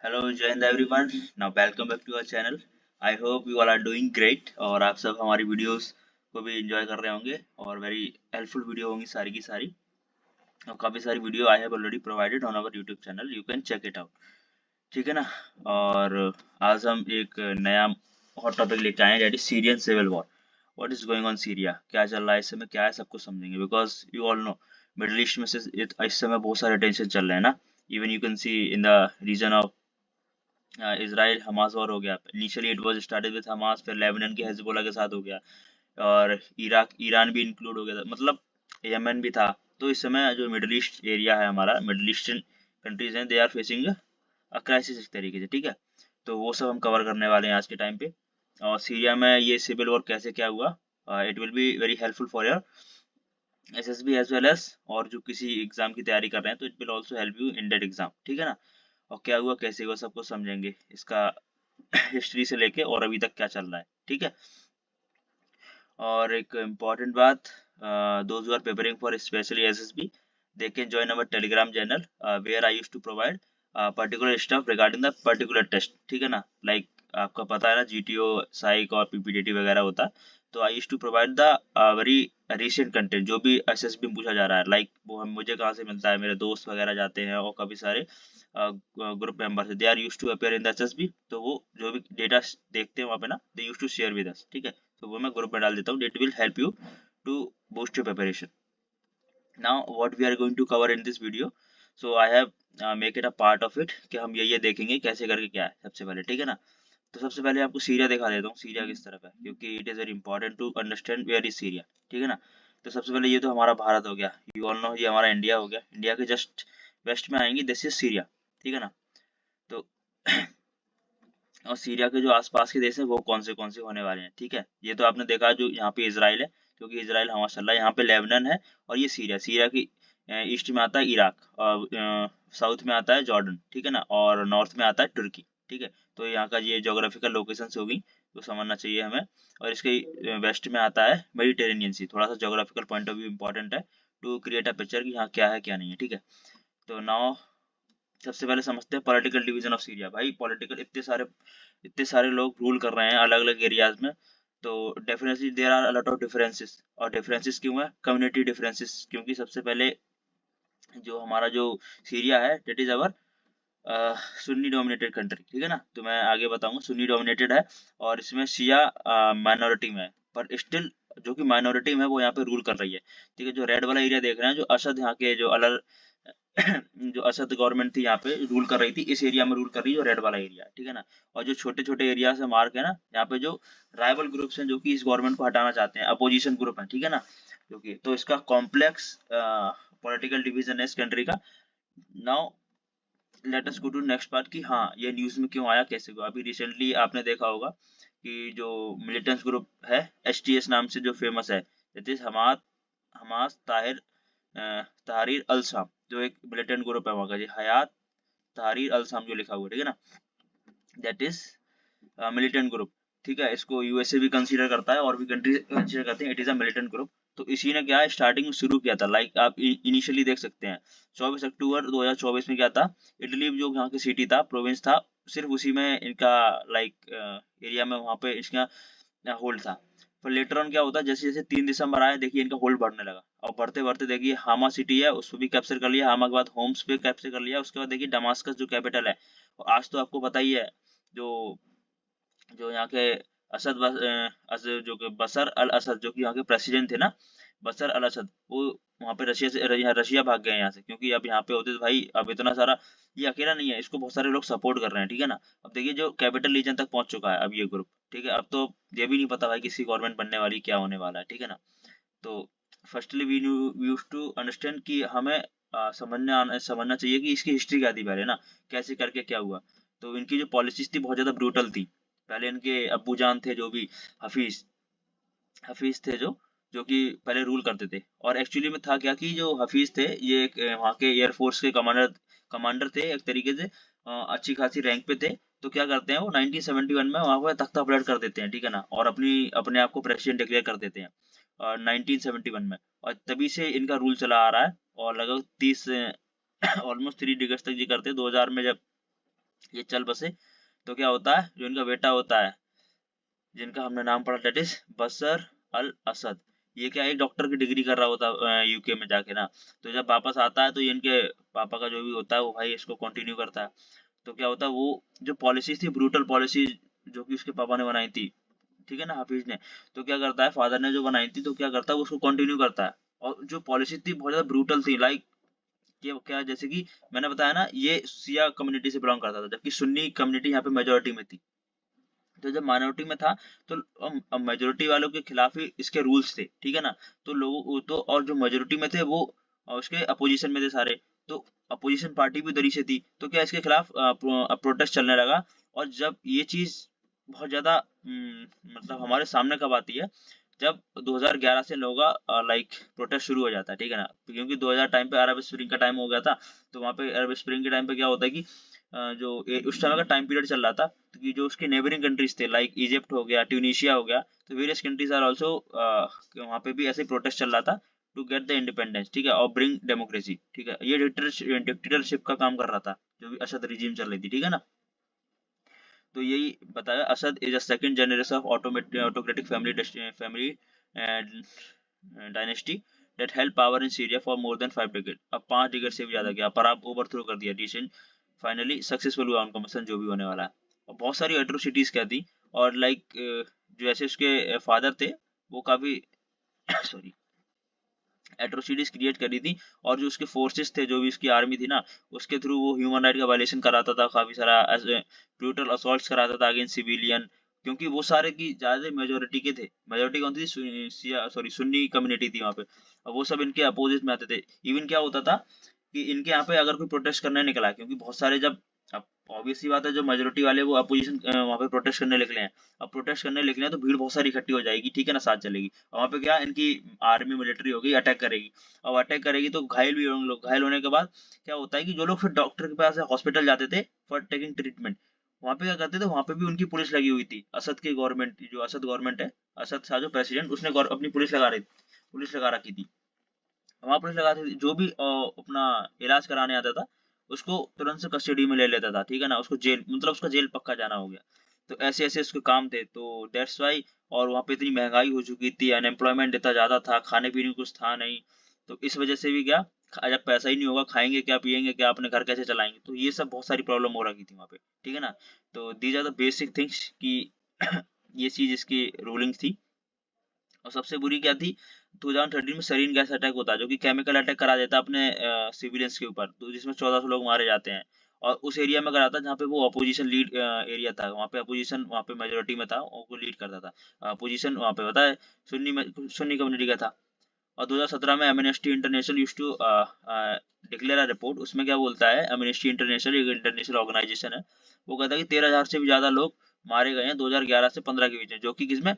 Hello जय हिंद everyone. Now welcome back to our channel. I hope you all are doing great और आप सब हमारी वीडियोस को भी एंजॉय कर रहे होंगे और वेरी हेल्पफुल वीडियो होंगी सारी की सारी। और काफ़ी सारी video I have already provided on our YouTube channel, you can check it out. ठीक है ना। और आज हम एक नया हॉट टॉपिक लेके आए हैं, that is Syrian civil war. What is going on Syria, क्या चल रहा है इस समय, क्या है, सब कुछ समझेंगे। Because you all know middle east में से इस समय बहुत सारे टेंशन चल रहे हैं ना। Even you can see in the region of Israel Hamas war हो गया। Initially it was started with Hamas, फिर लेबनान के हिजबुल्लाह के साथ हो गया और इराक ईरान भी इंक्लूड हो गया था, मतलब यमन भी था। तो इस समय जो मिडिल ईस्ट एरिया है, हमारा मिडिल ईस्टर्न कंट्रीज हैं, they are facing a crisis एक तरीके से। ठीक है, तो वो सब हम कवर करने वाले हैं आज के टाइम पे। और सीरिया में ये सिविल वॉर कैसे क्या हुआ, it will be very helpful for your SSB as well as, और जो किसी एग्जाम की तैयारी कर रहे हैं तो it will also help you in that exam. ठीक है ना। और क्या हुआ कैसे हुआ सब कुछ समझेंगे इसका हिस्ट्री से लेके और अभी तक क्या चल रहा है। ठीक है। और एक इम्पॉर्टेंट बात, those who are preparing for specially SSB, they can join our Telegram channel where I use to provide particular stuff regarding the particular test. ठीक है ना। लाइक आपका पता है ना, जीटीओ साइक और पीपीटीटी वगैरह होता है, तो I use to provide the very recent content जो भी एसएसबी में पूछा जा रहा है। लाइक वो हम मुझे कहाँ से मिलता है, मेरे दोस्त वगैरह जाते हैं और काफी सारे group members they are use to appear in the SSB, तो वो जो भी डेटा देखते हैं वहाँ पे ना, they used to share with us. ठीक है, तो वो मैं ग्रुप में डाल देता हूँ। It will help you to boost your preparation. Now what we are going to cover in this video, so I have make it a part of it कि हम ये देखेंगे कैसे करके क्या है सबसे पहले। ठीक है ना। तो सबसे पहले आपको सीरिया दिखा देता हूँ, सीरिया किस तरफ है, क्योंकि it is very important to understand where is Syria. ठीक है ना। तो सबसे पहले ये तो हमारा भारत हो गया, यू ऑल नो, ये हमारा इंडिया हो गया। इंडिया के जस्ट वेस्ट में आएंगे, दिस इज सीरिया। ठीक है ना। तो और सीरिया के जो आसपास के देश हैं वो कौन से होने वाले हैं। ठीक है, ये तो आपने देखा जो यहाँ पे इसराइल है, क्योंकि इसराइल हमास चल रहा है। यहाँ पे लेबनान है और ये सीरिया, सीरिया की ईस्ट में आता है इराक, और साउथ में आता है जॉर्डन। ठीक है ना। और नॉर्थ में आता है तुर्की। ठीक है, तो यहाँ का ये जोग्राफिकल लोकेशन होगी तो समझना चाहिए हमें। और इसके वेस्ट में आता है मेडिटेरेनियन सी। थोड़ा सा geographical point of view important है टू क्रिएट अ पिक्चर कि यहाँ क्या है क्या नहीं है। ठीक है, तो नाउ सबसे पहले समझते हैं पॉलिटिकल डिवीजन ऑफ सीरिया। भाई पॉलिटिकल इतने सारे लोग रूल कर रहे हैं अलग अलग एरियाज में, तो definitely there are a lot of differences. और डिफरेंसेस क्यों है, कम्युनिटी डिफरेंसेस, क्योंकि सबसे पहले जो हमारा जो सीरिया है that is our Sunni dominated country. ठीक है ना, तो मैं आगे बताऊंगा। सुन्नी डोमिनेटेड है और इसमें शिया माइनॉरिटी में है, पर स्टिल जो कि माइनॉरिटी में है वो यहाँ पे रूल कर रही है। ठीक है, जो रेड वाला एरिया देख रहे हैं, जो असद यहाँ के जो अलर जो असद गवर्नमेंट थी यहाँ पे रूल कर रही थी, इस एरिया में रूल कर रही है जो रेड वाला एरिया है। ठीक है ना। और जो छोटे छोटे एरिया से मार्क है ना, यहाँ पे जो राइवल ग्रुप्स हैं जो कि इस गवर्नमेंट को हटाना चाहते हैं, अपोजिशन ग्रुप है। ठीक है ना, जो कि तो इसका कॉम्प्लेक्स पॉलिटिकल डिवीजन है इस कंट्री का। Now let us go to next part कि हाँ ये न्यूज में क्यों आया, कैसे हुआ। अभी रिसेंटली आपने देखा होगा कि जो मिलिटेंट्स ग्रुप है एसटीएस नाम से जो फेमस है, दैट इज हमास तहरीर अल शाम, जो एक मिलिटेंट ग्रुप है वहाँ का, जी हयात तहरीर अल शाम जो लिखा हुआ है। ठीक है ना, दैट इज मिलिटेंट ग्रुप। ठीक है, इसको यूएसए भी कंसीडर करता है और भी कंट्री कंसीडर करते हैं, it is a militant group. तो इसी ने क्या है स्टार्टिंग में शुरू किया था। लाइक आप इनिशियली देख सकते हैं 24 अक्टूबर 2024 में क्या था, इटली जो यहाँ की सिटी था, प्रोविंस था, सिर्फ उसी में इनका लाइक एरिया में वहाँ पे इसका होल्ड था। पर लेटर ऑन क्या होता है, जैसे जैसे 3 दिसंबर आया, देखिए इनका होल्ड बढ़ने लगा और बढ़ते बढ़ते देखिए हामा सिटी है उसको भी कैप्चर कर लिया, हामा के बाद होम्स पे कैप्चर कर लिया, उसके बाद देखिए दमास्कस जो कैपिटल है। और आज तो आपको पता ही है जो जो यहाँ के जो कि बशर अल असद जो कि यहाँ के प्रेसिडेंट थे ना, बशर अल असद, वो वहाँ पे रशिया से यहाँ रशिया भाग गए यहाँ से, क्योंकि अब यहाँ पे होते तो भाई अब इतना सारा, ये अकेला नहीं है, इसको बहुत सारे लोग सपोर्ट कर रहे हैं। ठीक है ना। अब देखिए जो कैपिटल रीजन तक पहुंच चुका है अब ये ग्रुप। ठीक है, अब तो ये भी नहीं पता भाई किसी गवर्नमेंट बनने वाली क्या होने वाला है। ठीक है ना। तो firstly we use to understand कि हमें समझना चाहिए कि इसकी हिस्ट्री क्या थी पहले ना, कैसे करके क्या हुआ। तो इनकी जो पॉलिसीज थी बहुत ज्यादा ब्रूटल थी। पहले इनके अब्बू जान थे जो भी हफीज हफीज थे जो कि पहले रूल करते थे। और एक्चुअली में था क्या कि जो हफीज थे ये एक वहाँ के एयरफोर्स के कमांडर थे एक तरीके से, अच्छी खासी रैंक पे थे। तो क्या करते हैं वो 1971 में वहाँ पर तख्ता पलट कर देते हैं। ठीक है ना, और अपने आप को प्रेसिडेंट डिक्लेयर कर देते हैं और 1971 में। और तभी से इनका रूल चला आ रहा है और लगभग 30 ऑलमोस्ट 3 डिकेड्स तक ये करते हैं। 2000 में जब ये चल बसे तो क्या होता है, जो इनका बेटा होता है जिनका हमने नाम पढ़ा, डेट इज बशर अल असद, ये क्या एक डॉक्टर की डिग्री कर रहा होता यूके में जाके ना। तो जब वापस आता है तो ये इनके पापा का जो भी होता है वो भाई इसको कंटिन्यू करता है। तो क्या होता है, वो जो पॉलिसी थी, ब्रूटल पॉलिसी जो कि उसके पापा ने बनाई थी, ठीक है ना, हाफिज ने, तो क्या करता है, फादर ने जो बनाई थी, तो क्या करता है वो उसको कंटिन्यू करता है। और जो पॉलिसी थी बहुत ज्यादा ब्रूटल थी, लाइक ये क्या, जैसे कि मैंने बताया ना, ये सिया कम्युनिटी से बिलोंग करता था, जबकि सुन्नी कम्युनिटी यहाँ पे मेजोरिटी में थी। तो जब माइनॉरिटी में था तो मेजोरिटी वालों के खिलाफ ही इसके रूल्स थे, ठीक है ना। तो लोगों तो, और जो मेजोरिटी में थे वो उसके अपोजिशन में थे सारे। तो अपोजिशन पार्टी भी उधर ही से थी, तो क्या इसके खिलाफ प्रोटेस्ट चलने लगा। और जब ये चीज बहुत ज्यादा मतलब हमारे सामने कब आती है, जब 2011 से लोगों का लाइक प्रोटेस्ट शुरू हो जाता है, ठीक है ना, क्योंकि 2000 टाइम पे अरब स्प्रिंग का टाइम हो गया था। तो वहाँ पे अरब स्प्रिंग के टाइम पे क्या होता है कि उस समय का टाइम पीरियड चल रहा था, कि जो उसके नेबरिंग कंट्रीज थे, लाइक इजिप्ट हो गया, ट्यूनिशिया हो गया, तो वेरियस कंट्रीज आर ऑल्सो, वहाँ पे भी ऐसे प्रोटेस्ट चल रहा था टू गेट द इंडिपेंडेंस, ठीक है, और ब्रिंग डेमोक्रेसी, ठीक है। ये डिक्टेटरशिप का काम कर रहा था, जो भी असद रिजीम चल रही थी, ठीक है ना। तो यही बताया, Asad is a second generation of autocratic family dynasty that held power in Syria for more than 5 decade. अब 5 डिकेड से भी ज्यादा गया, पर आप ओवरथ्रो कर दिया डिसीजन, फाइनली सक्सेसफुल हुआ उनका मिशन, जो भी होने वाला है। और बहुत सारी एट्रोसिटीज क्या थी, और लाइक जो ऐसे उसके फादर थे वो काफी सॉरी एट्रोसिटीज क्रिएट करी थी। और जो उसके फोर्सेस थे, जो भी उसकी आर्मी थी ना, उसके थ्रू वो ह्यूमन राइट का वायलेशन कराता था, काफी सारा ब्रूटल असॉल्ट्स कराता था अगेंस्ट सिविलियन। क्योंकि वो सारे की ज्यादा मेजोरिटी के थे, मेजोरिटी कौन थी, सुन्नी कम्युनिटी थी वहाँ पे, और वो सब इनके अपोजिट में आते थे। इवन क्या होता था कि इनके यहाँ पे अगर कोई प्रोटेस्ट करने निकला, क्योंकि बहुत सारे, जब अब ऑब्वियस सी बात है, जो मेजोरिटी वाले वो अपोजिशन वहाँ पे प्रोटेस्ट करने निकले हैं, अब प्रोटेस्ट करने निकले हैं तो भीड़ बहुत सारी इकट्ठी हो जाएगी, ठीक है ना, साथ चलेगी। और वहाँ पे क्या इनकी आर्मी मिलिट्री होगी, अटैक करेगी। अब अटैक करेगी तो घायल भी होंगे लोग, घायल होने के बाद क्या होता है कि जो लोग फिर डॉक्टर के पास हॉस्पिटल जाते थे फॉर टेकिंग ट्रीटमेंट, वहाँ पे क्या करते थे, वहाँ पे भी उनकी पुलिस लगी हुई थी, असद की गवर्नमेंट, जो असद गवर्नमेंट है, असद शाह जो प्रेसिडेंट, उसने अपनी पुलिस लगा रखी थी। वहाँ पुलिस लगाती थी, जो भी अपना इलाज कराने आता था उसको तुरंत से कस्टडी में ले लेता था, ठीक है ना, उसको जेल, मतलब उसका जेल पक्का जाना हो गया। तो ऐसे ऐसे उसके काम थे, तो दैट्स वाई। और वहाँ पे इतनी महंगाई हो चुकी थी, अनएम्प्लॉयमेंट इतना ज्यादा था, खाने पीने को कुछ था नहीं। तो इस वजह से भी क्या, जब पैसा ही नहीं होगा, खाएंगे क्या, पिएंगे क्या, अपने घर कैसे चलाएंगे, तो ये सब बहुत सारी प्रॉब्लम हो रखी थी वहाँ पे, ठीक है ना। तो these are the basic things कि ये चीज इसकी रूलिंग थी। और सबसे बुरी क्या थी, 2013 में सरीन गैस अटैक होता है, जो कि केमिकल अटैक करा देता है अपने सिविलियंस के ऊपर, तो जिसमें 1400 लोग मारे जाते हैं। और उस एरिया में करा था जहाँ पे वो अपोजिशन लीड एरिया था, वहाँ पे अपोजिशन, वहाँ पे मेजोरिटी में था, वो लीड करता था। अपोजिशन वहाँ पे पता है सुन्नी कम्युनिटी का था। और 2017 में Amnesty International used to declare a report, उसमें क्या बोलता है, एमनेस्टी इंटरनेशनल एक इंटरनेशनल ऑर्गेनाइजेशन है, वो कहता है कि 13,000 से भी ज्यादा लोग मारे गए हैं 2011 से 15 के बीच में, जो कि किसमें,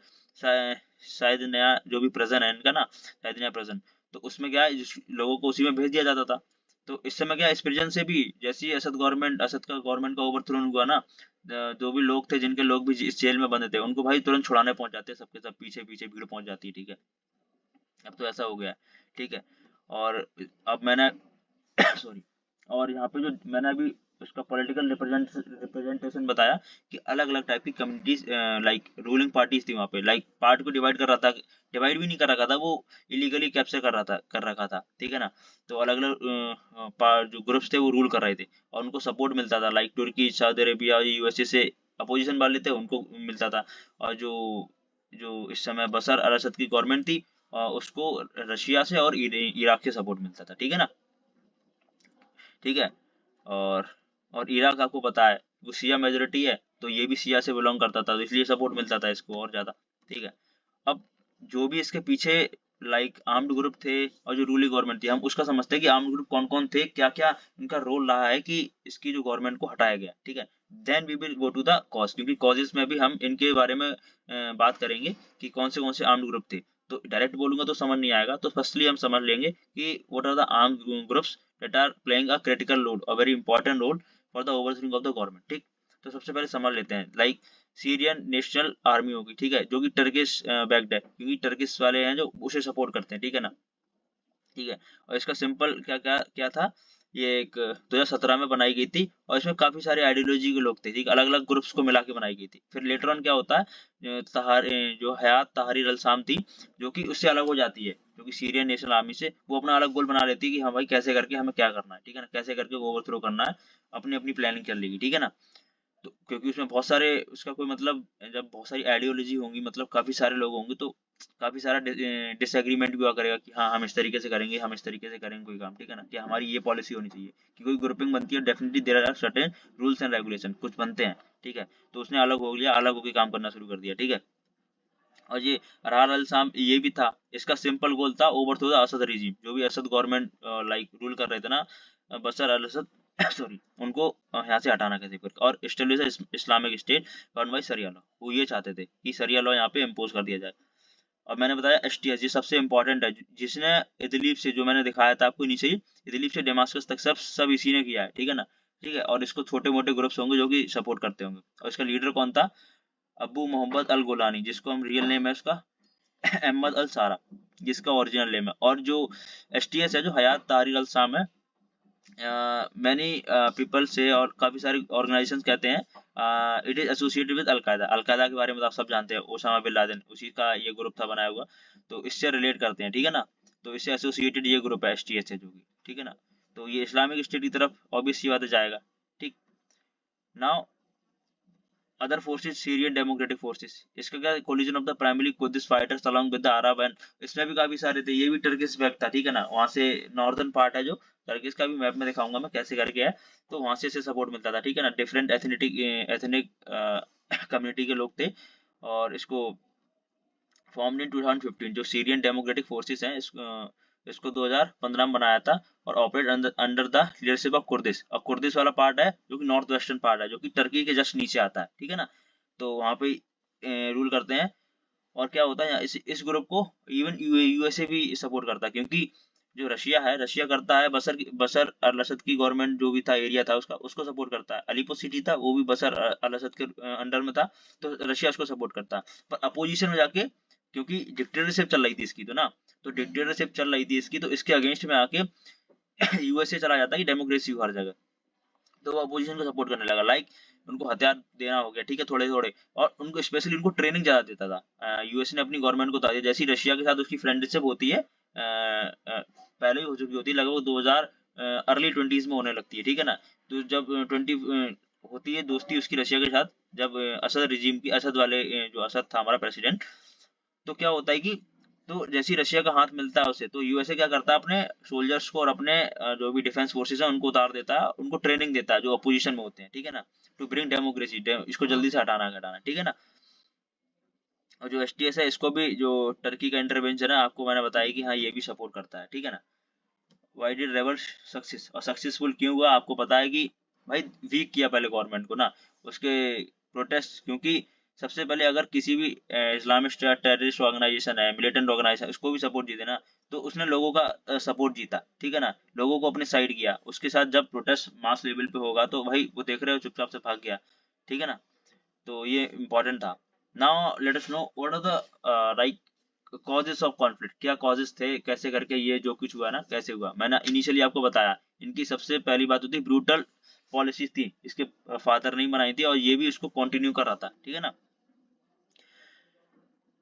शायद नया जो भी प्रेजन है इनका ना, शायद नया प्रेजन, तो उसमें क्या है, लोगों को उसी में भेज दिया जाता था। तो इस समय क्या, इस प्रिजन से भी, जैसे ही असद का गवर्नमेंट का ओवरथ्रो हुआ ना, जो भी लोग थे, जिनके लोग भी इस जेल में बंद थे, उनको भाई तुरंत छुड़ाने पहुंच जाते हैं, सबके सब पीछे पीछे भीड़ पहुंच जाती है, ठीक है। अब तो ऐसा हो गया है, ठीक है। और अब मैंने सॉरी, और यहाँ पे जो मैंने अभी उसका पॉलिटिकल रिप्रेजेंटेशन बताया, कि अलग अलग टाइप की कम्युनिटीज, लाइक रूलिंग पार्टीज थी वहाँ पे, लाइक पार्ट को डिवाइड कर रहा था, डिवाइड भी नहीं कर रखा था वो, इलीगली कैप्चर कर रखा था, ठीक है ना। तो अलग अलग जो ग्रुप्स थे वो रूल कर रहे थे, और उनको सपोर्ट मिलता था, लाइक तुर्की, सऊदी अरेबिया, यूएसए से अपोजिशन वाले थे उनको मिलता था। और जो जो इस समय बशर अल असद की गवर्नमेंट थी, उसको रशिया से और इराक से सपोर्ट मिलता था, ठीक है ना, ठीक है। और इराक आपको पता है वो शिया मेजोरिटी है, तो ये भी शिया से बिलोंग करता था, तो इसलिए सपोर्ट मिलता था इसको और ज्यादा, ठीक है। अब जो भी इसके पीछे लाइक आर्म्ड ग्रुप थे और जो रूलिंग गवर्नमेंट थी, हम उसका समझते हैं कि आर्म्ड ग्रुप कौन कौन थे, क्या क्या इनका रोल रहा है कि इसकी जो गवर्नमेंट को हटाया गया, ठीक है। Then we will go to the cause, क्योंकि कॉजेज में भी हम इनके बारे में बात करेंगे कि कौन से आर्म्ड ग्रुप थे। तो डायरेक्ट बोलूंगा तो समझ नहीं आएगा, तो फर्स्टली हम समझ लेंगे कि what are the armed groups that are playing a critical role, a very important role for the overthrowing of the government, ठीक। तो सबसे पहले समझ लेते हैं, लाइक सीरियन नेशनल आर्मी होगी, ठीक है, जो कि टर्किश बैक्ड है, क्योंकि टर्किश वाले हैं जो उसे सपोर्ट करते हैं, ठीक है ना, ठीक है। और इसका सिंपल क्या क्या क्या था, ये एक 2017 में बनाई गई थी और इसमें काफी सारे आइडियोलॉजी के लोग थे, ठीक, अलग अलग ग्रुप्स को मिला के बनाई गई थी। फिर लेटर ऑन क्या होता है, जो हयात तहरीर अल शाम थी, जो कि उससे अलग हो जाती है, जो कि सीरियन नेशनल आर्मी से, वो अपना अलग गोल बना लेती है कि हाँ भाई कैसे करके हमें क्या करना है, ठीक है ना, कैसे करके ओवरथ्रो करना है, अपनी अपनी प्लानिंग चल रही, ठीक है ना। तो क्योंकि उसमें बहुत सारे, उसका कोई मतलब, जब बहुत सारी आइडियोलॉजी होंगी, मतलब काफी सारे लोग होंगे, तो काफी सारा डिसएग्रीमेंट भी हुआ करेगा कि हाँ हम इस तरीके से करेंगे, हम इस तरीके से करेंगे कोई काम, ठीक है ना, कि हमारी ये पॉलिसी होनी चाहिए, कि कोई ग्रुपिंग बनती है, definitely there are certain rules and regulation, कुछ बनते हैं, ठीक है। तो उसने अलग हो लिया, अलग होकर काम करना शुरू कर दिया, ठीक है। और ये रार अल शाम ये भी था, इसका सिंपल गोल था ओवरथ्रो द असद रिजीम, जो भी असद गवर्नमेंट लाइक रूल कर रहे थे ना, बशर अल असद सॉरी, उनको यहाँ से हटाना कैसे करके, और establish Islamic state govern by sharia law, वो ये चाहते थे कि शरिया लॉ यहाँ पे इम्पोज कर दिया जाए। और मैंने बताया एसटीएस ये सबसे इम्पोर्टेंट है, जिसने इदलीब से, जो मैंने दिखाया था आपको नीचे ही, इदलीब से डेमास्कस तक सब इसी ने किया है, ठीक है ना, ठीक है। और इसको छोटे मोटे ग्रुप्स होंगे जो कि सपोर्ट करते होंगे, और इसका लीडर कौन था, अबू मोहम्मद अल गुलानी, जिसको हम रियल नेम है उसका अहमद अल सारा, जिसका ओरिजिनल नेम है। और जो एसटीएस है, जो हयात तहरीर अल शाम है, मैनी पीपल से और काफी सारी ऑर्गेनाइजेशंस कहते हैं it is associated with al Qaeda, al Qaeda के बारे में तो आप सब जानते हैं, ओसामा बिन लादेन उसी का ये ग्रुप था बनाया हुआ, तो इससे रिलेट करते हैं, ठीक है ना। तो इससे एसोसिएटेड ये ग्रुप है एसटीएस है, जो कि ठीक है ना। तो ये इस्लामिक स्टेट की तरफ ऑब्वियस सी बात है जाएगा, ठीक। Now other forces, Syrian democratic forces, इसका क्या, collision of the primary Kurdish fighters along with the Arab and, इसमें भी काफी सारे थे, ये भी टर्किश बैक था, ठीक है ना, वहां से नॉर्दर्न पार्ट है जो टर्किश का, भी मैप में दिखाऊंगा मैं कैसे करके है, तो वहां से इसे सपोर्ट मिलता था, ठीक है ना। डिफरेंट एथनिक कम्युनिटी के लोग थे, और इसको फॉर्म्ड इन 2015, जो सीरियन डेमोक्रेटिक फोर्सेस हैं, इसको 2015 में बनाया था, और operate under the leadership of Kurdish, और कुर्दिश वाला पार्ट है जो कि नॉर्थ वेस्टर्न पार्ट है, जो कि टर्की के जस्ट नीचे आता है, ठीक है ना। तो वहाँ पे रूल करते हैं। और क्या होता है, इस ग्रुप को इवन यूएसए भी सपोर्ट करता है, क्योंकि जो रशिया है, रशिया करता है बशर अल असद की गवर्नमेंट, जो भी था एरिया था उसका, उसको सपोर्ट करता है। अलीपो सिटी था, वो भी बशर अल असद के अंडर में था, तो रशिया उसको सपोर्ट करता है। पर अपोजिशन में जाके, क्योंकि डिक्टेटरशिप चल रही थी इसकी, तो ना, तो डिक्टेटरशिप चल रही थी इसकी, तो इसके अगेंस्ट में आके यूएसए चला जाता है कि डेमोक्रेसी हो हर जगह, तो वो अपोजिशन को सपोर्ट करने लगा, लाइक उनको हथियार देना हो गया, ठीक है, थोड़े थोड़े, और उनको स्पेशली उनको ट्रेनिंग ज्यादा देता था। यूएस ने अपनी गवर्नमेंट को बता दिया, जैसी रशिया के साथ उसकी फ्रेंडशिप होती है, पहले ही हो चुकी होती है, लगभग 2000 अर्ली 20s में होने लगती है, ठीक है ना। तो जब 20 होती है दोस्ती उसकी रशिया के साथ, जब असद रिजीम की, असद वाले जो असद था हमारा प्रेसिडेंट, तो क्या होता है कि, तो जैसे ही रशिया का हाथ मिलता है उसे, तो यूएसए क्या करता है, अपने सोल्जर्स को और अपने जो भी डिफेंस फोर्सेस है उनको उतार देता है, उनको ट्रेनिंग देता है जो अपोजिशन में होते हैं, ठीक है ना, टू ब्रिंग डेमोक्रेसी, इसको जल्दी से हटाना, ठीक है ना। और जो एसटीएस है, इसको भी जो टर्की का इंटरवेंशन है, आपको मैंने बताया कि हाँ ये भी सपोर्ट करता है, ठीक है ना। वाई डिड रेबल सक्सेस, और सक्सेसफुल क्यों हुआ, आपको पता है कि भाई वीक किया पहले गवर्नमेंट को ना, उसके प्रोटेस्ट, क्योंकि सबसे पहले अगर किसी भी इस्लामिक टेररिस्ट ऑर्गेनाइजेशन है, मिलिटेंट ऑर्गेनाइजेशन, उसको भी सपोर्ट जीते ना, तो उसने लोगों का सपोर्ट जीता, ठीक है ना, लोगों को अपने साइड किया, उसके साथ जब प्रोटेस्ट मास लेवल पे होगा, तो भाई वो देख रहे हो चुपचाप से भाग गया, ठीक है ना। तो ये इम्पोर्टेंट था। Now let us know what are the right causes of conflict, क्या कॉजेस थे, कैसे करके ये जो कुछ हुआ ना, कैसे हुआ, मैंने इनिशियली आपको बताया। इनकी सबसे पहली बात होती है ब्रूटल पॉलिसीज थी, इसके फादर नहीं बनाई थी, और ये भी इसको कंटिन्यू कर रहा था, ठीक है ना।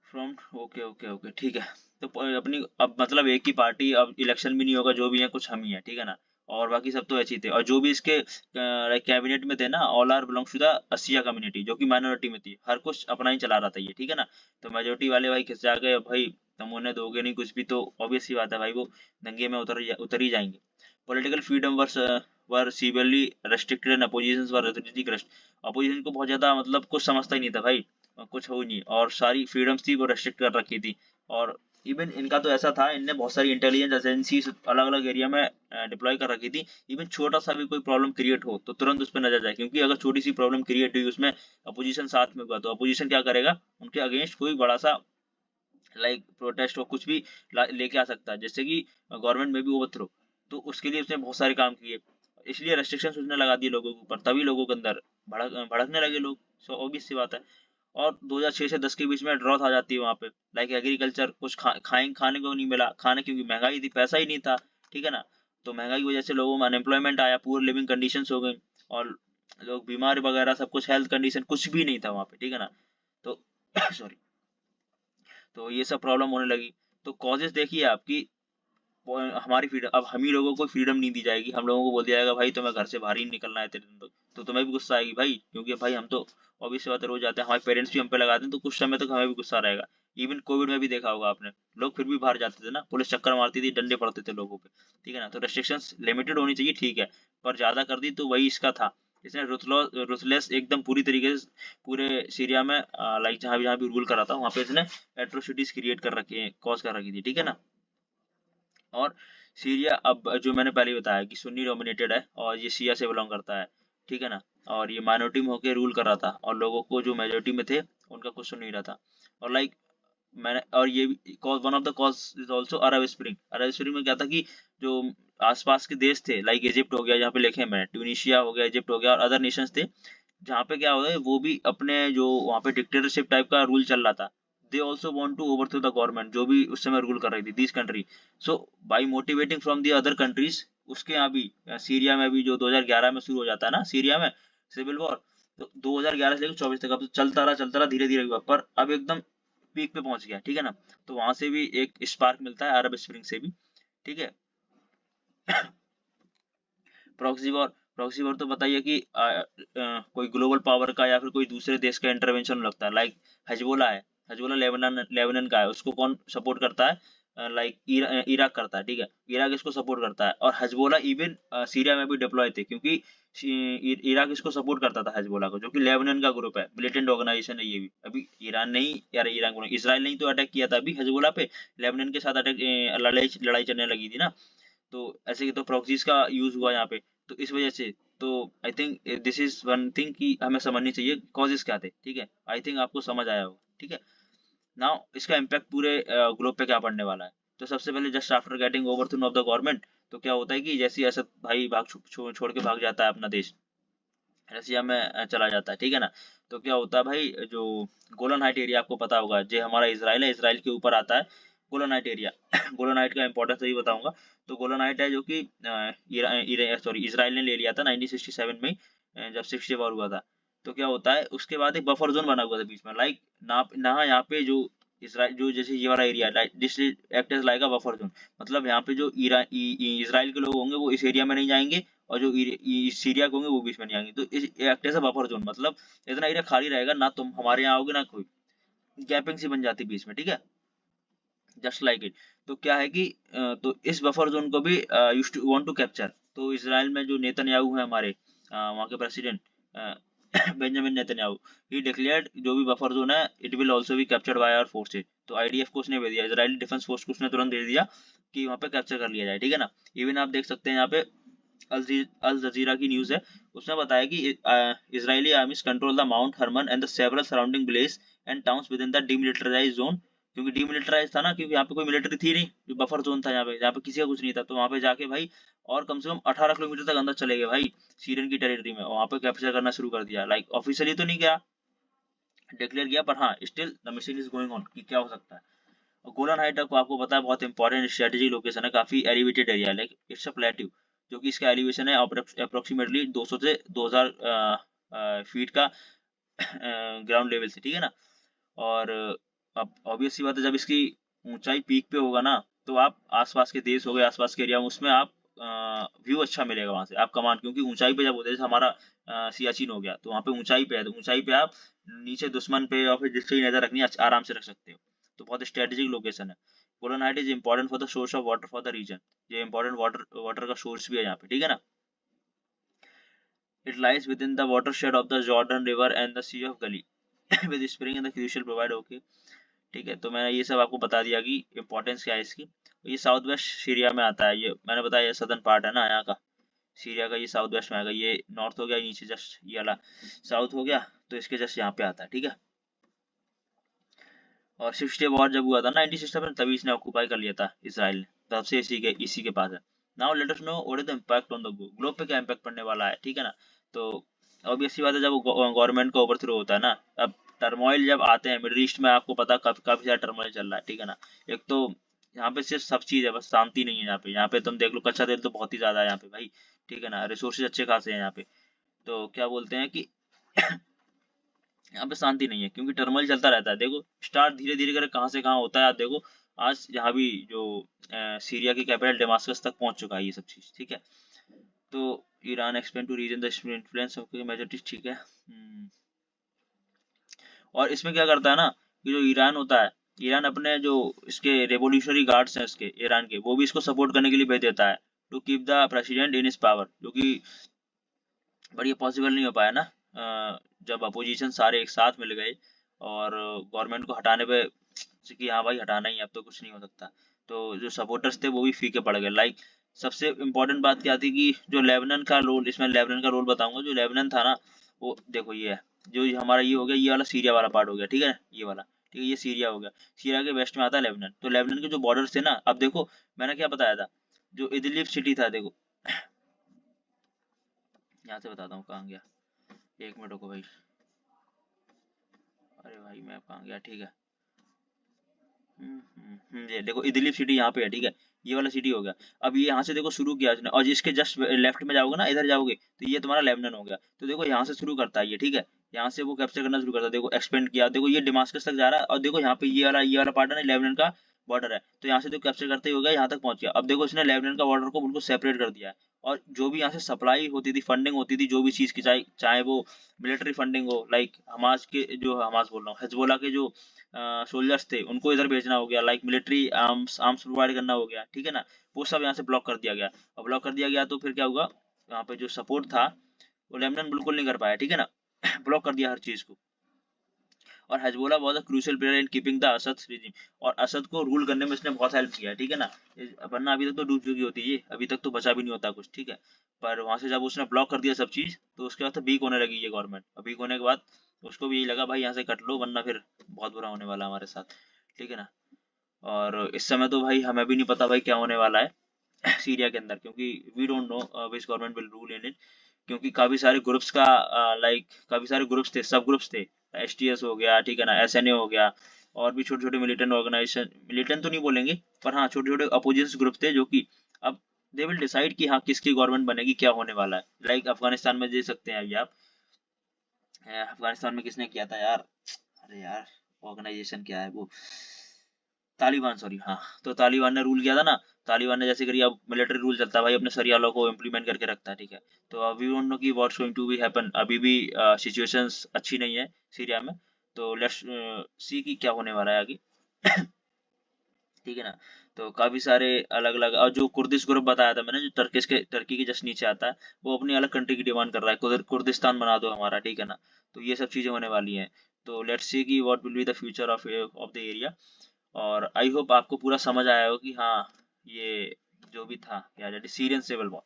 फ्रॉम ओके ओके ओके, ठीक है। तो अपनी अब मतलब एक ही पार्टी, अब इलेक्शन भी नहीं होगा, जो भी है कुछ हम ही है, ठीक है ना। और बाकी सब तो ऐसे ही थे, और जो भी इसके कैबिनेट में थे ना, all are belongs to the असिया कम्युनिटी, जो कि माइनॉरिटी में थी, हर कुछ अपना ही चला रहा था ये, ठीक है ना। तो मेजोरिटी वाले भाई खिंचा गए, भाई तुम उन्हें दोगे नहीं कुछ भी, तो ऑब्वियस सी बात है भाई, वो दंगे में उतर ही जाएंगे। Political freedom were severely restricted and opposition were religiously crushed, opposition को बहुत ज्यादा मतलब कुछ समझता ही नहीं था भाई, कुछ हो ही नहीं, और सारी फ्रीडम्स थी वो रेस्ट्रिक्ट कर रखी थी। और इवन इनका तो ऐसा था, इनने बहुत सारी इंटेलिजेंस एजेंसीज अलग अलग एरिया में डिप्लॉय कर रखी थी। इवन छोटा सा भी कोई प्रॉब्लम क्रिएट हो तो तुरंत उस पर नजर जाए, क्योंकि अगर छोटी सी प्रॉब्लम क्रिएट हुई उसमें अपोजिशन साथ में हुआ, तो अपोजिशन क्या करेगा, उनके अगेंस्ट कोई बड़ा सा लाइक प्रोटेस्ट हो कुछ भी लेके आ सकता है, जैसे कि गवर्नमेंट में भी ओवरथ्रो। तो उसके लिए उसने बहुत सारे काम किए, इसलिए रेस्ट्रिक्शंस उसने लगा दिए लोगों के ऊपर, तभी लोगों के अंदर भड़कने लगे लोग, सो ऑब्वियस सी बात है। और 2006 से 10 के बीच में ड्रॉथ आ जाती है वहां पे, लाइक एग्रीकल्चर कुछ खाने को नहीं मिला, खाने क्योंकि महंगाई थी, पैसा ही नहीं था, ठीक है ना। तो महंगाई की वजह से लोगों में अनएम्प्लॉयमेंट आया, पुअर लिविंग कंडीशंस हो गई, और लोग बीमार वगैरह सब कुछ, हेल्थ कंडीशन कुछ भी नहीं था वहाँ पे, ठीक है ना। तो सॉरी, तो ये सब प्रॉब्लम होने लगी। तो कॉजेज देखिए आपकी, हमारी फ्रीडम, अब हम ही लोगों को फ्रीडम नहीं दी जाएगी, हम लोगों को बोल दिया जाएगा भाई तुम्हें घर से बाहर ही नहीं निकलना है तेरे दिन तक, तो तुम्हें भी गुस्सा आएगी भाई, क्योंकि भाई हम तो ऑब्वियस बात है रोज आते हैं, हमारे पेरेंट्स भी हम पे लगाते हैं, तो कुछ समय तक हमें भी गुस्सा रहेगा। इवन कोविड में भी देखा होगा आपने, लोग फिर भी बाहर जाते थे ना, पुलिस चक्कर मारती थी, डंडे पड़ते थे लोगों पे, ठीक है ना। तो रेस्ट्रिक्शंस लिमिटेड होनी चाहिए, ठीक है, पर ज्यादा कर दी तो वही इसका था। इसने रुथलेस एकदम पूरी तरीके से पूरे सीरिया में, लाइक जहाँ भी रूल कर रहा था वहाँ पे इसने एट्रोसिटीज क्रिएट कर रखी है, कॉज कर रखी थी, ठीक है ना। और सीरिया, अब जो मैंने पहले ही बताया कि सुन्नी डोमिनेटेड है और ये शिया से बिलोंग करता है, ठीक है ना। और ये माइनॉरिटी में होकर रूल कर रहा था, और लोगों को जो मेजोरिटी में थे उनका कुछ सुन नहीं रहा था। और लाइक मैंने, और ये भी one of the cause is also Arab spring. Arab spring में क्या था कि जो आसपास के देश थे, लाइक इजिप्ट हो गया, जहाँ पे लिखे हैं मैंने, ट्यूनिशिया हो गया, इजिप्ट हो गया, और अदर नेशंस थे, जहाँ पे क्या होता है वो भी अपने जो वहाँ पे डिक्टेटरशिप टाइप का रूल चल रहा था, they also want to overthrow the government जो भी उस समय रूल कर रही थी this country. So by motivating from the other countries, उसके यहाँ भी सीरिया में भी जो 2011 में शुरू हो जाता है ना सीरिया में सिविल वॉर, तो 2011 से लेकर 24 तक अब तो चलता रहा धीरे धीरे हुआ, पर अब एकदम पीक पे पहुंच गया, ठीक है ना। तो वहां से भी एक स्पार्क मिलता है, अरब स्प्रिंग से भी, ठीक है। प्रॉक्सी वॉर तो बताइए कि कोई ग्लोबल पावर का या फिर कोई दूसरे देश का इंटरवेंशन लगता है, लाइक हजबोला है, हजबोला लेबनान लेबनान का है, उसको कौन सपोर्ट करता है, लाइक इराक करता है, ठीक है, इराक इसको सपोर्ट करता है, और हजबोला इवन सीरिया में भी डिप्लॉय थे, क्योंकि इराक इसको सपोर्ट करता था हजबोला को, जो कि लेबनान का ग्रुप है, मिलिटेंट ऑर्गेनाइजेशन है ये भी। अभी ईरान नहीं, यार ईरान को, इसराइल ने ही तो अटैक किया था अभी हजबोला पे, लेबनान के साथ अटैक, लड़ाई लड़ाई चलने लगी थी ना। तो ऐसे कि तो प्रॉक्सीज का यूज हुआ यहाँ पे, तो इस वजह से, तो I think this is one thing कि हमें समझनी चाहिए कॉजेज क्या थे, ठीक है। आई थिंक आपको समझ आया होगा, ठीक है। नाउ इसका इम्पैक्ट पूरे ग्लोब पे क्या पड़ने वाला है। तो सबसे पहले just after getting overthrown of the government, तो क्या होता है कि जैसे असद भाई छोड़ के भाग जाता है अपना देश, रसिया में चला जाता है, ठीक है ना। तो क्या होता है भाई, जो गोलन हाइट एरिया आपको पता होगा, जो हमारा इसराइल है, इसराइल के ऊपर आता है गोलन हाइट एरिया। गोलन हाइट का इंपॉर्टेंस भी बताऊंगा। तो गोलन हाइट है जो कि सॉरी इसराइल ने ले लिया था 1967 में, जब 60 वॉर हुआ था। तो क्या होता है, उसके बाद एक बफर जोन बना हुआ था बीच में, लाइक ना यहाँ पे जो इसराइल, जो जैसे ये वाला area, like this act as like a buffer zone, मतलब यहाँ पे जो इसराइल के लोग होंगे वो इस एरिया में नहीं जाएंगे, और जो सीरिया के होंगे वो बीच में नहीं आएंगे, तो इस act as a buffer zone, मतलब इतना एरिया खाली रहेगा, ना तुम हमारे यहाँ आओगे ना कोई, गैपिंग सी बन जाती बीच में, ठीक है, जस्ट लाइक इट। तो क्या है कि तो इस बफर जोन को भी used to want to capture. तो इसराइल में जो नेतन्याहू है हमारे, वहाँ के प्रेसिडेंट बेंजामिन नेतन्याहू, ही डिक्लेयर्ड जो भी बफर जोन है it will also be captured by our forces. तो आईडीएफ को उसने भेज दिया, इजरायली डिफेंस फोर्स को उसने तुरंत भेज दिया कि वहाँ पे कैप्चर कर लिया जाए, ठीक है ना। इवन आप देख सकते हैं यहाँ पे अल जजीरा की न्यूज है, उसने बताया कि Israeli armies control the Mount Hermon and the several surrounding village and towns within the demilitarised zone. क्योंकि डीमिलिटराइज था ना, क्योंकि यहाँ पे कोई मिलिट्री थी नहीं, जो बफर जोन था यहाँ पे किसी का कुछ नहीं था, तो वहाँ पे जाके भाई और कम से कम 18 किलोमीटर तक अंदर चले गए भाई सीरियन की टेरिटरी में, वहाँ पे कैप्चर करना शुरू कर दिया। लाइक ऑफिशियली तो नहीं गया, डिक्लेयर किया, पर हाँ still the mission is going on कि क्या हो सकता है। और गोलन हाइट को आपको पता है बहुत इंपॉर्टेंट स्ट्रेटेजिक लोकेशन है, काफी एलिवेटेड एरिया है, लाइक इट्स अ प्लेट्यू, जो कि इसका एलिवेशन है अप्रोक्सीमेटली 200 से 2000 फीट का ग्राउंड लेवल से, ठीक है ना। और अब ऑब्वियस सी बात है, जब इसकी ऊंचाई पीक पे होगा ना, तो आप आसपास के देश हो गए, आसपास के एरिया में, उसमें आप व्यू अच्छा मिलेगा वहां से, आप कमान, क्योंकि ऊंचाई पे जब होता है, जैसे हमारा सियाचिन हो गया, तो वहाँ पे ऊंचाई पे है, तो ऊंचाई पे आप नीचे दुश्मन पे या फिर जिससे भी नजर रखनी है आराम से रख सकते हो। तो बहुत स्ट्रेटेजिक लोकेशन है। Golan height is important for the source of water for the region, ये इम्पोर्टेंट वाटर वाटर का सोर्स भी है यहाँ पे, ठीक है ना। It lies within the watershed of the Jordan River and the Sea of Galilee with spring and the crucial provide, okay, ठीक है। तो मैंने ये सब आपको बता दिया कि इम्पोर्टेंस क्या है इसकी। ये साउथ वेस्ट सीरिया में आता है, ये मैंने बताया, ये सदर्न पार्ट है ना यहाँ का सीरिया का, ये साउथ वेस्ट में आएगा, ये नॉर्थ हो गया, नीचे जस्ट ये वाला साउथ हो गया, तो इसके जस्ट यहाँ पे आता है, ठीक है। और 60 वॉर जब हुआ था 1967, तभी इसने ऑक्यूपाई कर लिया था इसराइल ने, तब से इसी के पास है। Now let us know what is the impact on the globe पे क्या इम्पैक्ट पड़ने वाला है, ठीक है ना। तो ऑब्वियसली बात है, जब गवर्नमेंट का ओवरथ्रो होता है ना, अब टर्मोइल जब आते हैं मिडिल ईस्ट में, आपको पता काफी काफी सारा टर्मोइल चल रहा है, ठीक है ना। एक तो यहाँ पे सिर्फ सब चीज है, बस शांति नहीं है यहाँ पे। यहाँ पे तुम देख लो, कच्चा तेल तो बहुत ही ज्यादा है यहाँ पे भाई, ठीक है ना। रिसोर्सेज अच्छे खासे हैं यहाँ पे। तो क्या बोलते हैं कि यहाँ पे शांति नहीं है, क्योंकि टर्मोइल चलता रहता है। देखो स्टार्ट धीरे धीरे कर कहाँ से कहाँ होता है, आप देखो आज यहाँ भी जो सीरिया की कैपिटल डेमास्कस तक पहुंच चुका है ये सब चीज, ठीक है। तो Iran expand to region the influence of majorities, ठीक है। और इसमें क्या करता है ना, कि जो ईरान होता है, ईरान अपने जो इसके रेवोल्यूशनरी गार्ड्स हैं इसके ईरान के, वो भी इसको सपोर्ट करने के लिए भेज देता है, to keep the president in his power, जो कि बट ये पॉसिबल नहीं हो पाया ना। जब अपोजिशन सारे एक साथ मिल गए और गवर्नमेंट को हटाने पे कि हाँ भाई हटाना ही है, अब तो कुछ नहीं हो सकता, तो जो सपोर्टर्स थे वो भी फीके पड़ गए। लाइक सबसे इम्पोर्टेंट बात क्या थी कि जो लेबनान का रोल, इसमें लेबनान का रोल बताऊंगा। जो लेबनान था ना, वो देखो ये है, जो ये हमारा ये हो गया, ये वाला सीरिया वाला पार्ट हो गया, ठीक है, ये वाला, ठीक है, ये सीरिया हो गया। सीरिया के वेस्ट में आता है लेबनान। तो लेबनान के जो बॉर्डर्स थे ना, अब देखो मैंने क्या बताया था, जो इदलिब सिटी था, देखो यहाँ से बताता हूँ कहाँ गया, एक मिनट रुको भाई। अरे भाई मैं कहाँ गया, ठीक है। ये देखो इदलिब सिटी यहाँ पे है, ठीक है, ये वाला सिटी हो गया। अब ये यहाँ से देखो शुरू किया इसने, और इसके जस्ट लेफ्ट में जाओगे ना, इधर जाओगे तो ये तुम्हारा लेबनान हो गया। तो देखो यहाँ से शुरू करता है ये, ठीक है, यहाँ से वो कैप्चर करना शुरू करता है। देखो एक्सपेंड किया, देखो ये डेमास्कस तक जा रहा है, और देखो यहाँ पे ये वाला पार्ट है ना, लेबनान का बॉर्डर है। तो यहाँ से तो कैप्चर करते ही हो गया, यहाँ तक पहुंच गया। अब देखो इसने लेबनान का बॉर्डर को बिल्कुल सेपरेट कर दिया है। और जो भी यहाँ से सप्लाई होती थी, फंडिंग होती थी, जो भी चीज की, चाहे चाहे वो मिलिट्री फंडिंग हो, लाइक हमास के जो, हमास बोल रहा हूँ, हिजबुल्लाह के जो सोल्जर्स थे, उनको इधर भेजना हो गया, like military arms arms provide करना हो गया, ठीक है ना। वो सब यहाँ से ब्लॉक कर दिया गया। और ब्लॉक कर दिया गया तो फिर क्या हुआ, यहाँ पे जो सपोर्ट था वो लेबनान बिल्कुल नहीं कर पाया, ठीक है ना। ब्लॉक कर दिया हर चीज को। और Hezbollah was a crucial player in keeping the Asad regime, और असद को रूल करने में इसने बहुत हेल्प किया है, ठीक है ना। वरना अभी तक तो डूब चुकी होती है, अभी तक तो बचा भी नहीं होता कुछ, ठीक है। पर वहां से जब उसने ब्लॉक कर दिया सब चीज, तो उसके बाद तो वीक होने लगी ये गवर्नमेंट। और वीक होने के बाद उसको भी यही लगा भाई यहाँ से कट लो, वरना फिर बहुत बुरा होने वाला है हमारे साथ, ठीक है ना। और इस समय तो भाई हमें भी नहीं पता भाई क्या होने वाला है सीरिया के अंदर, क्योंकि we don't know which government will rule in it. क्योंकि काफी सारे ग्रुप्स का, लाइक काफी सारे ग्रुप्स थे, सब ग्रुप्स थे। एसटीएस हो गया, ठीक है ना, एसएनए हो गया, और भी छोटे छोटे मिलिटेंट ऑर्गेनाइजेशन, मिलिटेंट तो नहीं बोलेंगे, पर हाँ छोटे छोटे अपोजिशन ग्रुप थे, जो कि अब दे विल डिसाइड कि हाँ किसकी गवर्नमेंट बनेगी, क्या होने वाला है। लाइक अफगानिस्तान में देख सकते हैं अभी आप, अफगानिस्तान में किसने किया था यार, अरे यार ऑर्गेनाइजेशन क्या है वो, तालिबान, सॉरी, हाँ। तो तालिबान ने रूल किया था ना। तालिबान ने जैसे करी, अब मिलिट्री रूल चलता है भाई, अपने सरिया लॉ को इम्प्लीमेंट करके रखता है, ठीक है। तो अभी डोंट नो कि what's going to be happen, अभी भी सिचुएशंस अच्छी नहीं है सीरिया में। तो लेट्स सी कि क्या होने वाला है आगे। ठीक है ना। तो काफी सारे अलग अलग, और जो कुर्दिश ग्रुप बताया था मैंने, जो टर्की के जस्ट नीचे आता है, वो अपनी अलग कंट्री की डिमांड कर रहा है, कुर्दिस्तान बना दो हमारा, ठीक है ना। तो ये सब चीजें होने वाली हैं। तो लेट्स सी कि what will be the future of the area. और आई होप आपको पूरा समझ आया हो कि हाँ ये जो भी था क्या सीरियन सिविल वॉर,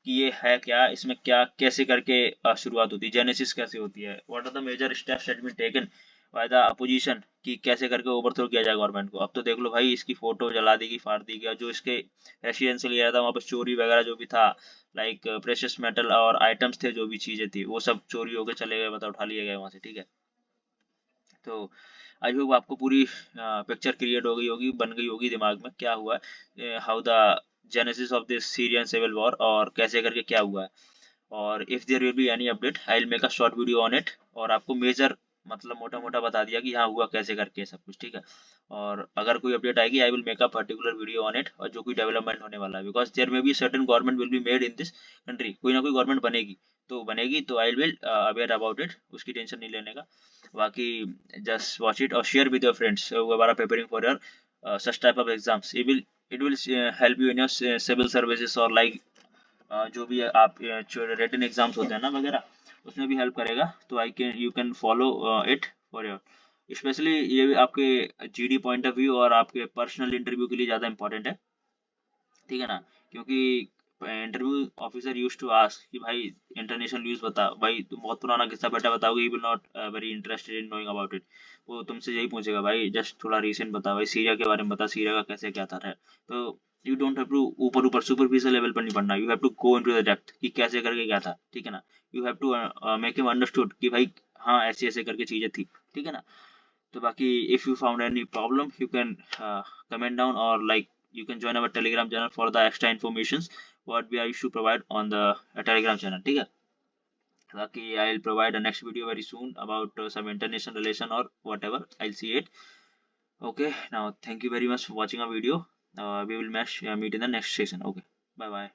कि ये है क्या, इसमें क्या कैसे करके शुरुआत होती है, जेनेसिस कैसे होती है, what are the major steps that been taken by the opposition, कि कैसे करके ओवरथ्रो किया जाए गवर्नमेंट को। अब तो देख लो भाई, इसकी फोटो जला दी गई, फाड़ दी गया, जो इसके रेसिडेंशियल एरिया था वहाँ पर चोरी वगैरह जो भी था, लाइक प्रेशियस मेटल और आइटम्स थे, जो भी चीजें थी, वो सब चोरी होकर चले गए, मतलब उठा लिए गए वहां से, ठीक है। तो आई होप आपको पूरी पिक्चर क्रिएट हो गई होगी, बन गई होगी दिमाग में क्या हुआ है, how the genesis of this Syrian civil war, और कैसे करके क्या हुआ है। और if there will be any update I will make a short video on it, और आपको मेजर मतलब मोटा मोटा बता दिया कि हाँ हुआ कैसे करके सब कुछ, ठीक है। और अगर कोई अपडेट आएगी I will make a particular video on it, और जो कोई डेवलपमेंट होने वाला है, because there may be certain government will be made in this country, कोई ना कोई गवर्नमेंट बनेगी, तो बनेगी तो I will aware about it, उसकी टेंशन नहीं लेने का। बाकी just watch it or share with your friends who are preparing for your such type of exams. It will help you in your civil services, और like जो भी आप जो रिटन एग्जाम्स होते हैं ना वगैरह, उसमें भी हेल्प करेगा। तो I can you can follow it for your, specially ये भी आपके जीडी पॉइंट ऑफ व्यू और आपके पर्सनल इंटरव्यू के लिए ज़्यादा इंपॉर्टेंट है, ठीक है ना। क्योंकि interview officer use to ask कि भाई इंटरनेशनल न्यूज़ बता, भाई तुम बहुत पुराना किस्सा बेटा बताओगे, you will not very interested in knowing about it. वो तुमसे यही पूछेगा भाई जस्ट थोड़ा रीसेंट बता, भाई सीरिया के बारे में बता, सीरिया का कैसे क्या था है। तो यू डोंट हैव टू ऊपर ऊपर सुपरफिशियल लेवल पर नहीं पढ़ना, you have to go into the depth कि कैसे करके क्या था, ठीक है ना। You have to make him understood कि भाई हाँ ऐसे ऐसे करके चीजें थी, ठीक है ना। तो बाकी if you found any problem you can comment down, or like you can join our telegram channel for the extra informations what we are used to provide on the telegram channel. ठीक है, बाकी I'll provide a next video very soon about some international relation or whatever. I'll see it. Okay, now thank you very much for watching our video. We will meet in the next session. Okay, bye bye.